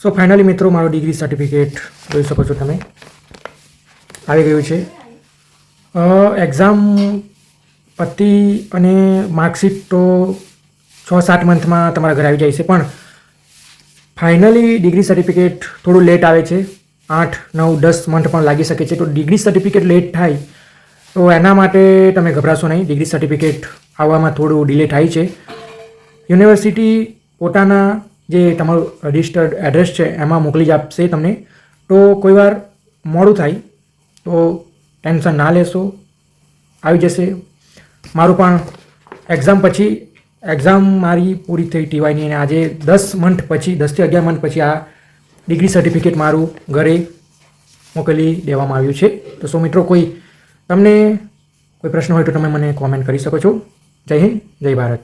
So finally મિત્રો મારું degree certificate જોઈ શકો છો તમે આવી ગયું છે. એક્ઝામ પતી અને માર્કશીટ તો 6-7 મંથમાં તમારા ઘરે આવી જાય છે, પણ ફાઇનલી ડિગ્રી સર્ટિફિકેટ થોડું લેટ આવે છે. 8-9-10 મંથ પણ લાગી શકે છે. તો ડિગ્રી સર્ટિફિકેટ લેટ થાય તો એના માટે તમે ગભરાશો નહીં. ડિગ્રી સર્ટિફિકેટ આવવામાં થોડું ડિલે થાય છે. યુનિવર્સિટી પોતાના જે તમારું રજિસ્ટર્ડ એડ્રેસ છે એમાં મોકલી જ આપશે તમને. તો કોઈ વાર મોડું થાય તો ટેન્શન ના લેશો, આવી જશે. મારું પણ એક્ઝામ મારી પૂરી થઈ ટીવાયની અને આજે 10 મંથ પછી 10 થી 11 મંથ પછી આ ડિગ્રી સર્ટિફિકેટ મારું ઘરે મોકલી દેવામાં આવ્યું છે. તો સો મિત્રો તમને કોઈ પ્રશ્ન હોય તો તમે મને કોમેન્ટ કરી શકો છો. જય હિન્દ, જય ભારત.